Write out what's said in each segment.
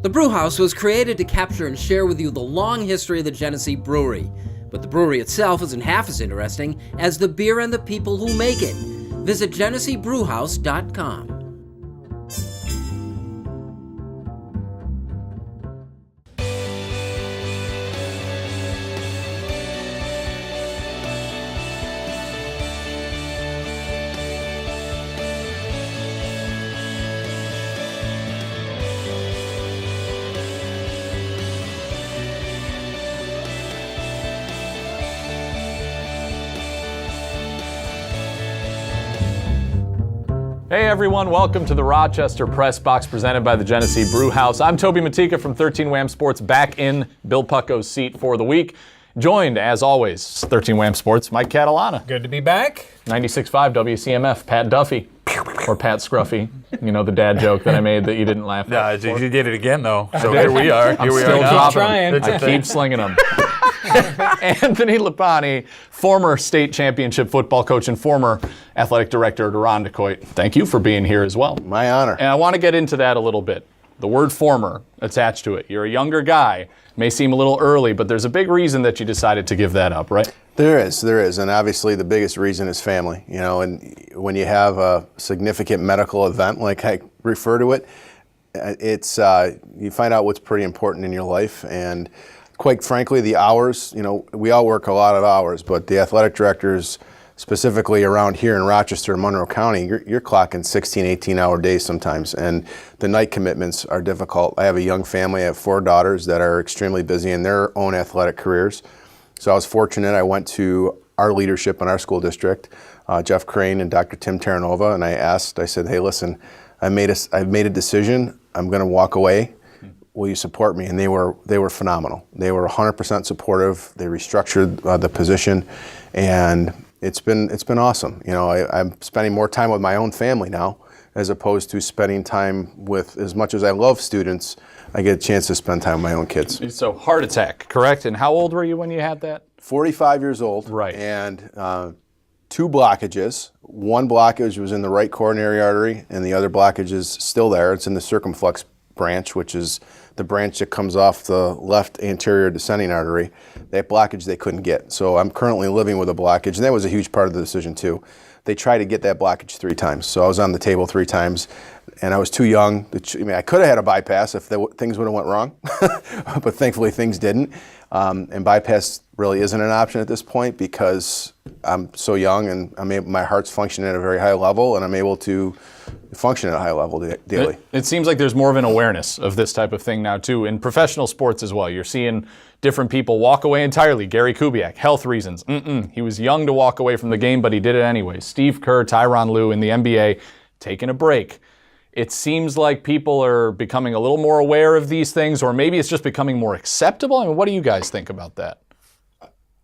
The Brewhouse was created to capture and share with you the long history of the Genesee Brewery. But the brewery itself isn't half as interesting as the beer and the people who make it. Visit GeneseeBrewhouse.com. Hey everyone, welcome to the Rochester Press Box presented by the Genesee Brewhouse. I'm Toby Motyka from 13 WHAM Sports, back in Bill Pucko's seat for the week. Joined, as always, 13 WHAM Sports, Mike Catalana. Good to be back. 96.5 WCMF, Pat Duffy, or Pat Scruffy. You know the dad joke that I made that you didn't laugh at. No, you did it again though. So here we are. I'm still dropping them. I keep slinging them. Anthony Lipani, former state championship football coach and former athletic director at Irondequoit. Thank you for being here as well. My honor. And I want to get into that a little bit. The word former attached to it. You're a younger guy. May seem a little early, but there's a big reason that you decided to give that up, right? There is. And obviously the biggest reason is family. You know, and when you have a significant medical event, like I refer to it, it's you find out what's pretty important in your life. And quite frankly, the hours, you know, we all work a lot of hours, but the athletic directors, specifically around here in Rochester and Monroe County, you're clocking 16, 18-hour days sometimes, and the night commitments are difficult. I have a young family. I have 4 daughters that are extremely busy in their own athletic careers. So I was fortunate. I went to our leadership in our school district, Jeff Crane and Dr. Tim Terranova, and I said, hey, listen, I've made a decision. I'm going to walk away. Will you support me? And they were phenomenal. They were 100% supportive. They restructured the position, and it's been awesome. You know, I'm spending more time with my own family now, as opposed to spending time with, as much as I love students, I get a chance to spend time with my own kids. So heart attack, correct? And how old were you when you had that? 45 years old. Right. And 2 blockages. One blockage was in the right coronary artery, and the other blockage is still there. It's in the circumflex branch, which is the branch that comes off the left anterior descending artery. That blockage they couldn't get. So I'm currently living with a blockage, and that was a huge part of the decision too. They tried to get that blockage 3 times. So I was on the table 3 times, and I was too young. I could have had a bypass if things would have went wrong, but thankfully things didn't. And bypass really isn't an option at this point because I'm so young and my heart's functioning at a very high level, and I'm able to function at a high level daily. It seems like there's more of an awareness of this type of thing now too, in professional sports as well. You're seeing different people walk away entirely. Gary Kubiak, health reasons. He was young to walk away from the game, but he did it anyway. Steve Kerr, Tyronn Lue in the NBA, taking a break. It seems like people are becoming a little more aware of these things, or maybe it's just becoming more acceptable. I mean, what do you guys think about that?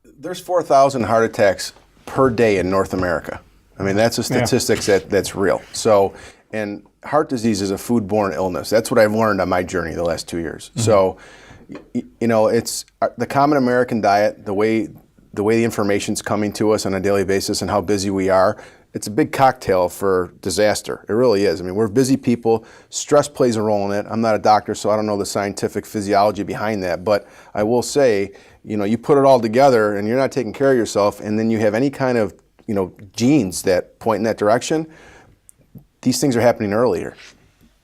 There's 4,000 heart attacks per day in North America. I mean, that's a statistics that's real. So, and heart disease is a foodborne illness. That's what I've learned on my journey the last 2 years. Mm-hmm. So, you know, it's the common American diet, the way the information's coming to us on a daily basis and how busy we are. It's a big cocktail for disaster. It really is. I mean, we're busy people. Stress plays a role in it. I'm not a doctor, so I don't know the scientific physiology behind that. But I will say, you know, you put it all together and you're not taking care of yourself, and then you have any kind of, you know, genes that point in that direction, these things are happening earlier.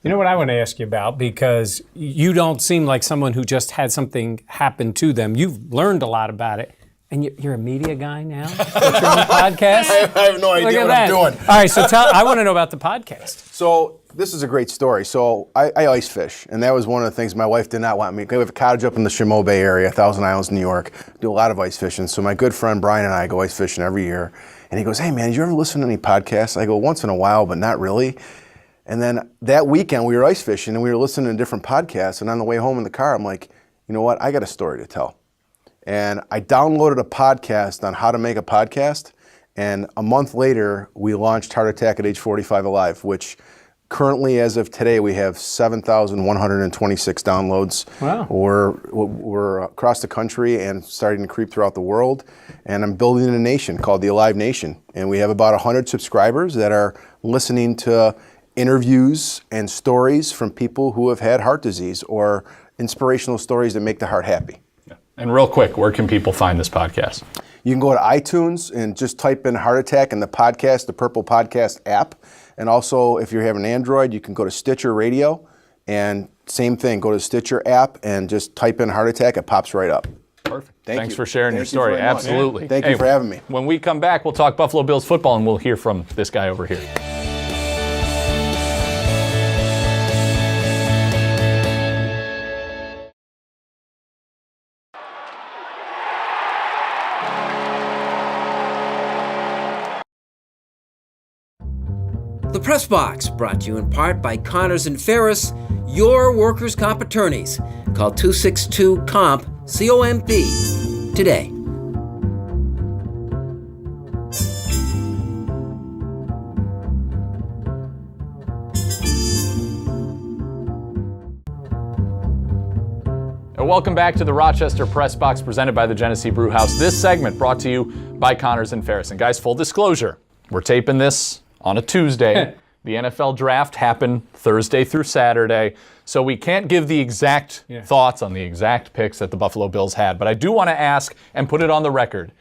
You know what I want to ask you about, because you don't seem like someone who just had something happen to them. You've learned a lot about it. And you're a media guy now with your own podcast? I have no idea what I'm doing. All right, so I want to know about the podcast. So this is a great story. So I ice fish, and that was one of the things my wife did not want me. We have a cottage up in the Chameau Bay area, 1,000 Islands, New York. Do a lot of ice fishing. So my good friend Brian and I go ice fishing every year. And he goes, hey man, did you ever listen to any podcasts? I go, once in a while, but not really. And then that weekend we were ice fishing and we were listening to different podcasts. And on the way home in the car, I'm like, you know what? I got a story to tell. And I downloaded a podcast on how to make a podcast. And a month later, we launched Heart Attack at Age 45 Alive, which currently, as of today, we have 7,126 downloads. Wow. We're across the country and starting to creep throughout the world. And I'm building a nation called the Alive Nation. And we have about 100 subscribers that are listening to interviews and stories from people who have had heart disease or inspirational stories that make the heart happy. And real quick, where can people find this podcast? You can go to iTunes and just type in Heart Attack in the podcast, the Purple Podcast app. And also, if you have an Android, you can go to Stitcher Radio. And same thing, go to the Stitcher app and just type in Heart Attack. It pops right up. Perfect. Thank Thanks you. for sharing your Thank you story. very much. Absolutely. Thank you for having me. When we come back, we'll talk Buffalo Bills football, and we'll hear from this guy over here. The Press Box, brought to you in part by Connors and Ferris, your workers' comp attorneys. Call 262-COMP, C-O-M-P, today. Welcome back to the Rochester Press Box presented by the Genesee Brew House. This segment brought to you by Connors and Ferris. And guys, full disclosure, we're taping this on a Tuesday. The NFL draft happened Thursday through Saturday, so we can't give the exact thoughts on the exact picks that the Buffalo Bills had. But I do want to ask and put it on the record,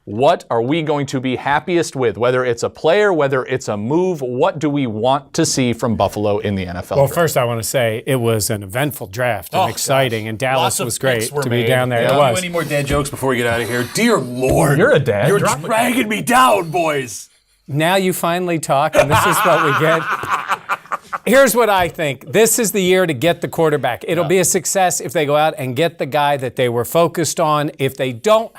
what are we going to be happiest with? Whether it's a player, whether it's a move, what do we want to see from Buffalo in the NFL Well, draft? first I want to say it was an eventful draft and exciting, and Dallas was great to be down there. Yeah. It Do was. any more dad jokes before we get out of here? Dear Lord. You're a dad. You're Drop dragging me down, boys. Now you finally talk, and this is what we get. Here's what I think. This is the year to get the quarterback. It'll be a success if they go out and get the guy that they were focused on. If they don't,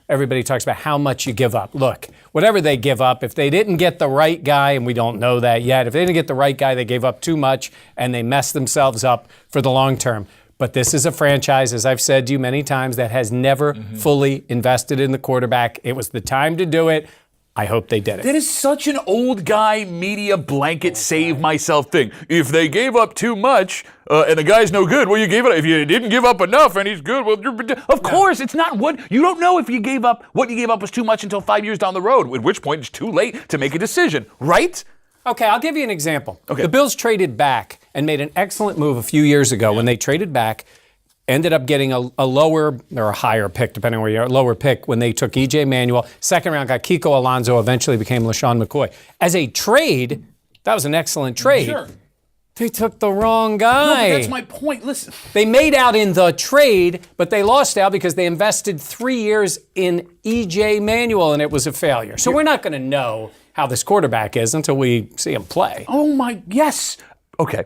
everybody talks about how much you give up. Look, whatever they give up, if they didn't get the right guy, and we don't know that yet, if they didn't get the right guy, they gave up too much, and they messed themselves up for the long term. But this is a franchise, as I've said to you many times, that has never fully invested in the quarterback. It was the time to do it. I hope they did it. That is such an old guy media blanket save myself thing. If they gave up too much and the guy's no good, well, you gave it. If you didn't give up enough and he's good, well, of course, it's not what you don't know if you gave up. What you gave up was too much until 5 years down the road, at which point it's too late to make a decision, right? Okay, I'll give you an example. Okay. The Bills traded back and made an excellent move a few years ago when they traded back. Ended up getting a lower or a higher pick, depending on where you are, lower pick when they took E.J. Manuel. Second round got Kiko Alonso, eventually became LaShawn McCoy. As a trade, that was an excellent trade. Sure. They took the wrong guy. No, but that's my point. Listen. They made out in the trade, but they lost out because they invested 3 years in E.J. Manuel, and it was a failure. So we're not going to know how this quarterback is until we see him play. Oh my, yes. Okay.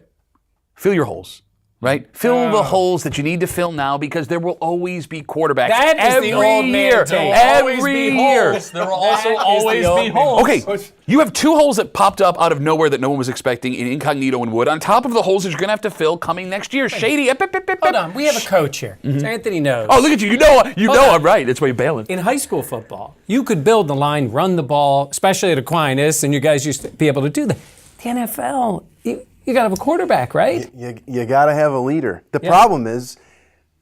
Fill your holes. Right? Fill the holes that you need to fill now because there will always be quarterbacks. That is every the old man year. take. Every year. There will also always be holes. Okay, you have two holes that popped up out of nowhere that no one was expecting in Incognito and Wood, on top of the holes that you're going to have to fill coming next year. Shady. Hold on, we have a coach here. It's Anthony knows. Oh, look at you. You know I'm right. That's why you're bailing. In high school football, you could build the line, run the ball, especially at Aquinas, and you guys used to be able to do that. The NFL, you got to have a quarterback, right? You got to have a leader. The problem is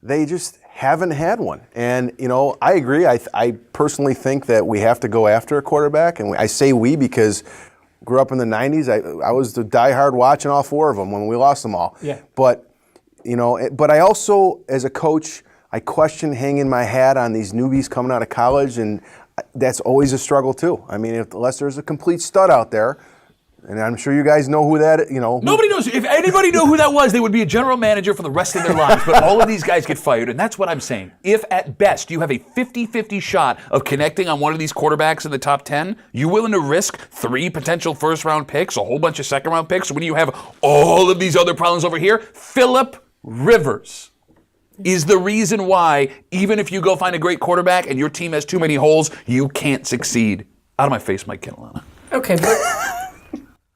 they just haven't had one. And, I agree. I personally think that we have to go after a quarterback. And I say we because grew up in the 90s. I was the diehard watching all four of them when we lost them all. Yeah. But I also, as a coach, I question hanging my hat on these newbies coming out of college. And that's always a struggle, too. I mean, unless there's a complete stud out there. And I'm sure you guys know who that is, Nobody knows. If anybody knew who that was, they would be a general manager for the rest of their lives. But all of these guys get fired, and that's what I'm saying. If at best you have a 50-50 shot of connecting on one of these quarterbacks in the top 10, you willing to risk 3 potential first-round picks, a whole bunch of second-round picks, when you have all of these other problems over here? Phillip Rivers is the reason why, even if you go find a great quarterback and your team has too many holes, you can't succeed. Out of my face, Mike Catalana. Okay, but...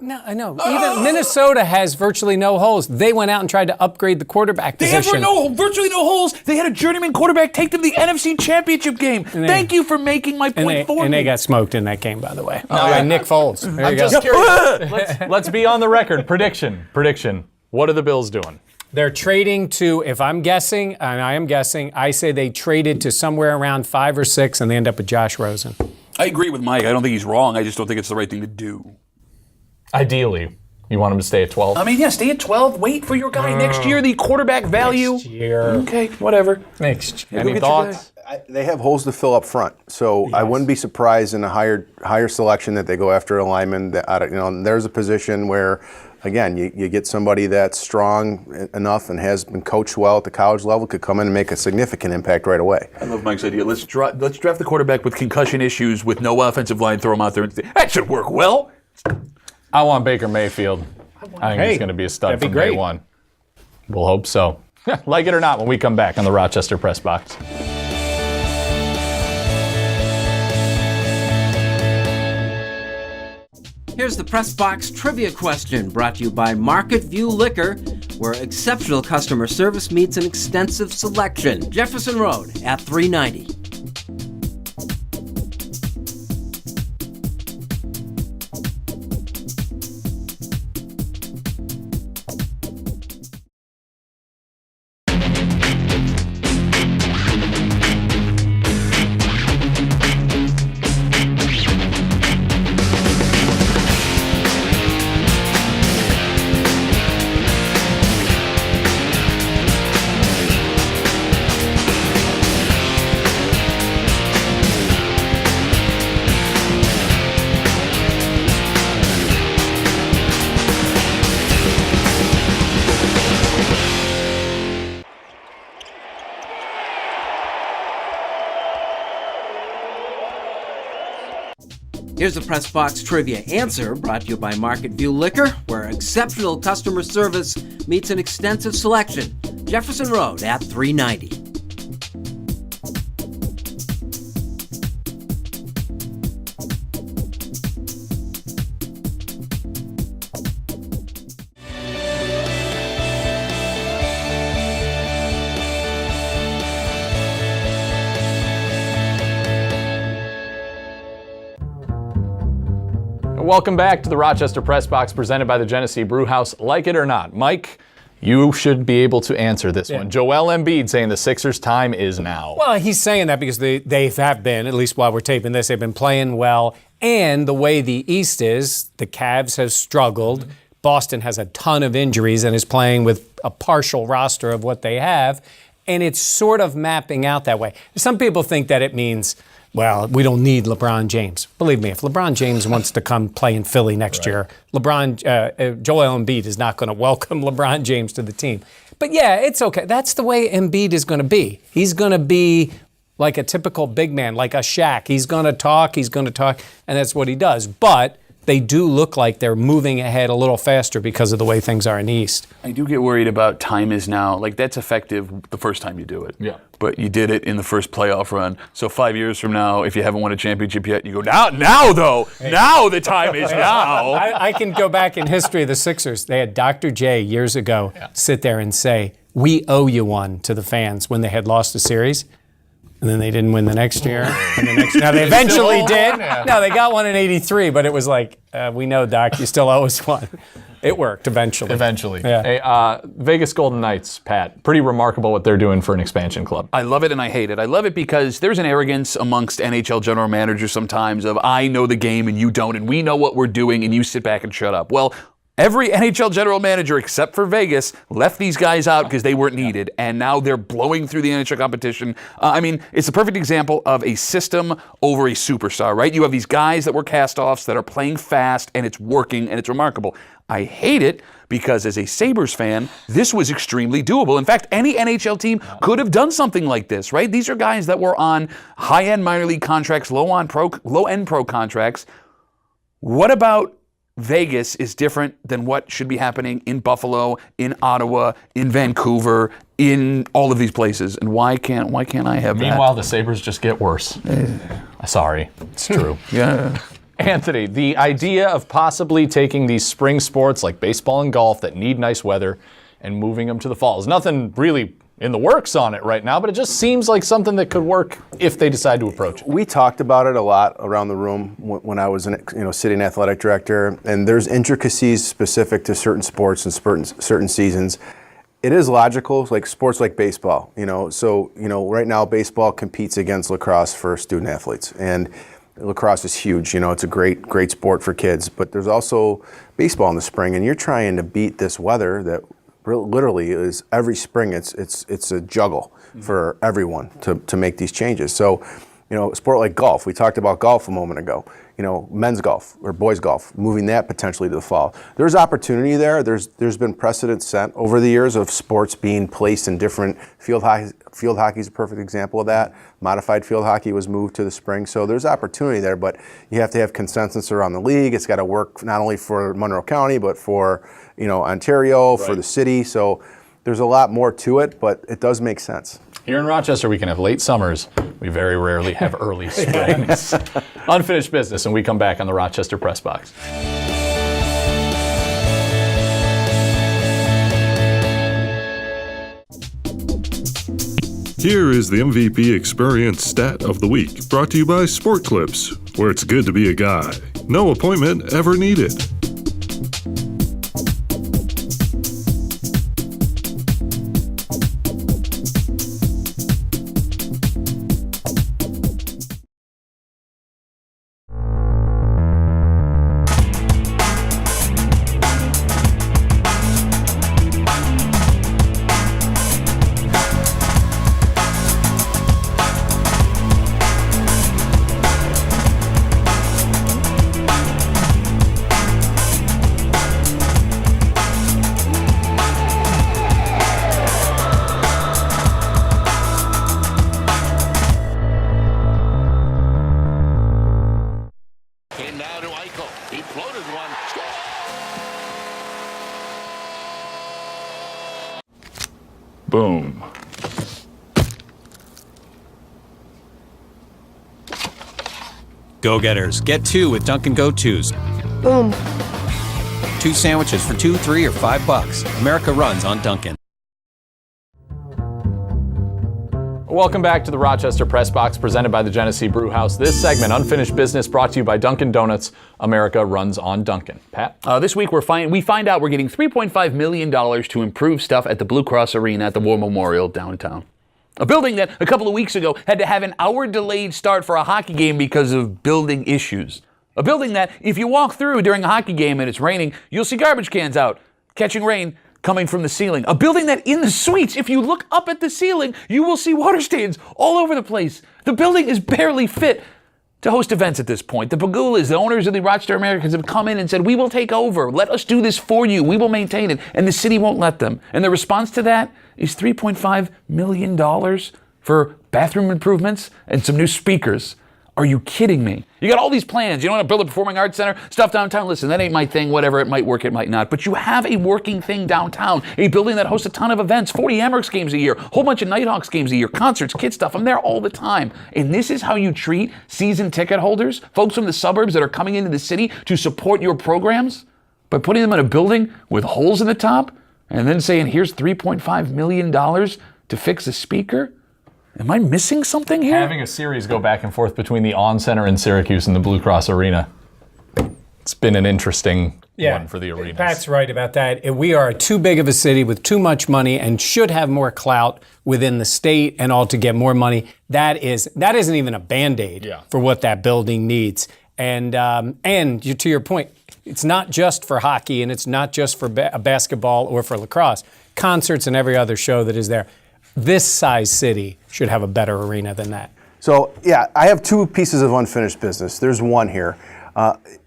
No, I know. Even Minnesota has virtually no holes. They went out and tried to upgrade the quarterback position. They have virtually no holes. They had a journeyman quarterback take them to the NFC Championship game. Thank you for making my point for me. And they got smoked in that game, by the way. By Nick Foles. There I'm you go. just curious. Let's be on the record. Prediction. What are the Bills doing? They're trading to, if I'm guessing, and I am guessing, I say they traded to somewhere around 5 or 6, and they end up with Josh Rosen. I agree with Mike. I don't think he's wrong. I just don't think it's the right thing to do. Ideally, You want him to stay at 12? I mean, yeah, stay at 12. Wait for your guy next year. The quarterback value. Next year. Okay, whatever. Next year. Any thoughts? They have holes to fill up front, so I wouldn't be surprised in a higher selection that they go after a lineman. And there's a position where, again, you get somebody that's strong enough and has been coached well at the college level, could come in and make a significant impact right away. I love Mike's idea. Let's draft the quarterback with concussion issues with no offensive line. Throw him out there. That should work well. I want Baker Mayfield. I think he's going to be a stud from day one. We'll hope so. Like it or not, when we come back on the Rochester Press Box. Here's the Press Box trivia question, brought to you by Market View Liquor, where exceptional customer service meets an extensive selection. Jefferson Road at 390. Here's the Press Box trivia answer, brought to you by Market View Liquor, where exceptional customer service meets an extensive selection. Jefferson Road at 390. Welcome back to the Rochester Press Box presented by the Genesee Brewhouse. Like it or not, Mike, you should be able to answer this one. Joel Embiid saying the Sixers' time is now. Well, he's saying that because they have been, at least while we're taping this, they've been playing well. And the way the East is, the Cavs have struggled. Boston has a ton of injuries and is playing with a partial roster of what they have. And it's sort of mapping out that way. Some people think that it means, well, we don't need LeBron James. Believe me, if LeBron James wants to come play in Philly next year, Joel Embiid is not going to welcome LeBron James to the team. But yeah, it's okay. That's the way Embiid is going to be. He's going to be like a typical big man, like a Shaq. He's going to talk, and that's what he does. But they do look like they're moving ahead a little faster because of the way things are in the East. I do get worried about time is now. Like, that's effective the first time you do it. Yeah. But you did it in the first playoff run. So 5 years from now, if you haven't won a championship yet, you go, now though, now the time is now. I can go back in history of the Sixers. They had Dr. J years ago sit there and say, we owe you one to the fans when they had lost a series. And then they didn't win the next year. And the next, now they eventually did. Yeah. No, they got one in '83, but it was like, we know, Doc, you still owe us one. It worked eventually. Yeah. Hey, Vegas Golden Knights, Pat, pretty remarkable what they're doing for an expansion club. I love it and I hate it. I love it because there's an arrogance amongst NHL general managers sometimes of, I know the game and you don't, and we know what we're doing and you sit back and shut up. Well, every NHL general manager except for Vegas left these guys out because they weren't needed, and now they're blowing through the NHL competition. I mean, it's a perfect example of a system over a superstar, right? You have these guys that were cast-offs that are playing fast, and it's working, and it's remarkable. I hate it because as a Sabres fan, this was extremely doable. In fact, any NHL team could have done something like this, right? These are guys that were on high-end minor league contracts, low-end pro contracts. What about Vegas is different than what should be happening in Buffalo, in Ottawa, in Vancouver, in all of these places? And why can't I have that? Meanwhile, the Sabres just get worse. Sorry, it's true. Yeah. Anthony, the idea of possibly taking these spring sports like baseball and golf that need nice weather and moving them to the fall is nothing really in the works on it right now, but it just seems like something that could work if they decide to approach it. We talked about it a lot around the room when I was sitting athletic director, and there's intricacies specific to certain sports and certain seasons. It is logical, like sports like baseball, so right now baseball competes against lacrosse for student athletes, and lacrosse is huge. It's a great sport for kids. But there's also baseball in the spring, and you're trying to beat this weather that literally is every spring. It's a juggle for everyone to make these changes. So, a sport like golf. We talked about golf a moment ago. Men's golf or boys golf, moving that potentially to the fall. There's opportunity there. There's been precedent set over the years of sports being placed in different field hockey. Field hockey is a perfect example of that. Modified field hockey was moved to the spring. So there's opportunity there, but you have to have consensus around the league. It's got to work not only for Monroe County, but for Ontario, for the city. So there's a lot more to it, but it does make sense. Here in Rochester, we can have late summers. We very rarely have early springs. Unfinished business, and we come back on the Rochester Press Box. Here is the MVP Experience Stat of the Week, brought to you by Sport Clips, where it's good to be a guy. No appointment ever needed. Boom. Go-getters, get 2 with Dunkin' Go-Tos. Boom. 2 sandwiches for $2, $3, or $5. America runs on Dunkin'. Welcome back to the Rochester Press Box, presented by the Genesee Brew House. This segment, Unfinished Business, brought to you by Dunkin' Donuts. America runs on Dunkin'. Pat? This week we find out we're getting $3.5 million to improve stuff at the Blue Cross Arena at the War Memorial downtown. A building that a couple of weeks ago had to have an hour delayed start for a hockey game because of building issues. A building that, if you walk through during a hockey game and it's raining, you'll see garbage cans out, catching rain coming from the ceiling. A building that in the suites, if you look up at the ceiling, you will see water stains all over the place. The building is barely fit to host events at this point. The Pagulas, the owners of the Rochester Americans, have come in and said, we will take over. Let us do this for you. We will maintain it. And the city won't let them. And the response to that is $3.5 million for bathroom improvements and some new speakers. Are you kidding me? You got all these plans. You want to build a performing arts center, stuff downtown. Listen, that ain't my thing, whatever. It might work, it might not. But you have a working thing downtown, a building that hosts a ton of events, 40 Amherst games a year, a whole bunch of Nighthawks games a year, concerts, kid stuff. I'm there all the time. And this is how you treat season ticket holders, folks from the suburbs that are coming into the city to support your programs? By putting them in a building with holes in the top and then saying, here's $3.5 million to fix a speaker? Am I missing something here? Having a series go back and forth between the On Center in Syracuse and the Blue Cross Arena. It's been an interesting one for the arenas. Pat's right about that. We are too big of a city with too much money and should have more clout within the state and all to get more money. That isn't even a Band-Aid for what that building needs. And to your point, it's not just for hockey and it's not just for basketball or for lacrosse. Concerts and every other show that is there. This size city should have a better arena than that. So, I have 2 pieces of unfinished business. There's one here.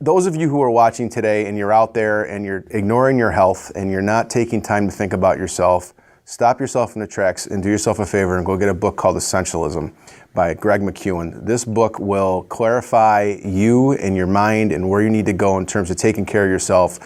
Those of you who are watching today and you're out there and you're ignoring your health and you're not taking time to think about yourself, stop yourself in the tracks and do yourself a favor and go get a book called Essentialism by Greg McEwen. This book will clarify you and your mind and where you need to go in terms of taking care of yourself.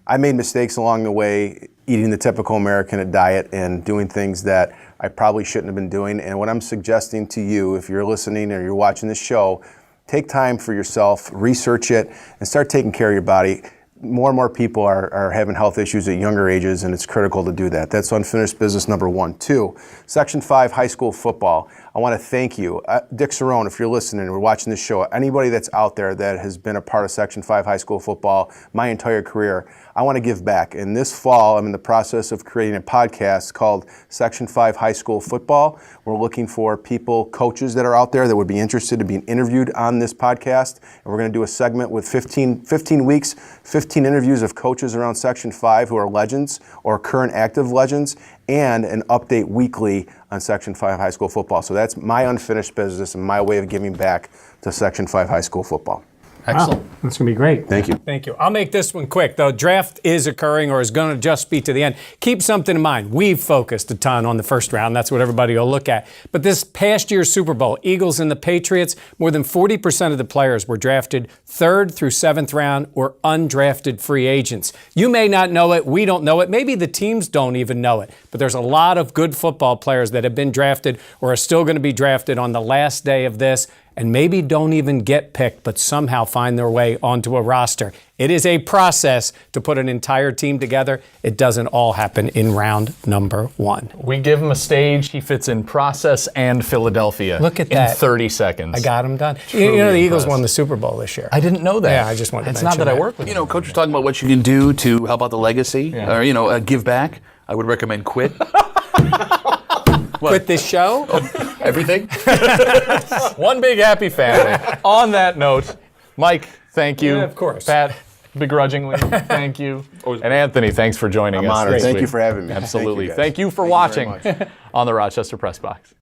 I made mistakes along the way, eating the typical American diet and doing things that I probably shouldn't have been doing. And what I'm suggesting to you, if you're listening or you're watching this show, take time for yourself, research it, and start taking care of your body. more and more people are having health issues at younger ages, and it's critical to do that. That's unfinished business number 1. 2, Section 5 high school football. I want to thank you. Dick Cerrone, if you're listening or watching this show, anybody that's out there that has been a part of Section 5 high school football my entire career, I want to give back. And this fall, I'm in the process of creating a podcast called Section 5 High School Football. We're looking for people, coaches that are out there that would be interested in being interviewed on this podcast. And we're going to do a segment with 15 weeks, 15 interviews of coaches around Section 5 who are legends or current active legends, and an update weekly on Section 5 high school football. So that's my unfinished business and my way of giving back to Section 5 high school football. Excellent. Wow, that's going to be great. Thank you. Thank you. I'll make this one quick. The draft is occurring or is going to just be to the end. Keep something in mind. We've focused a ton on the first round. That's what everybody will look at. But this past year's Super Bowl, Eagles and the Patriots, more than 40% of the players were drafted 3rd through 7th round or undrafted free agents. You may not know it. We don't know it. Maybe the teams don't even know it. But there's a lot of good football players that have been drafted or are still going to be drafted on the last day of this, and maybe don't even get picked, but somehow find their way onto a roster. It is a process to put an entire team together. It doesn't all happen in round number 1. We give him a stage. He fits in process and Philadelphia. Look at that. In 30 seconds. I got him done. You know, the Eagles won the Super Bowl this year. I didn't know that. Yeah, I just wanted to It's mention not that I work with You know, Coach was talking about what you can do to help out the legacy, Yeah. or, give back. I would recommend quit. Quit this show? Everything. One big happy family. On that note, Mike, thank you. Yeah, of course. Pat, begrudgingly, thank you. And Anthony, thanks for joining I'm us. honored. this Thank week. you for having me. Absolutely. Thank you, guys. Thank you for Thank you watching very much. on the Rochester Press Box.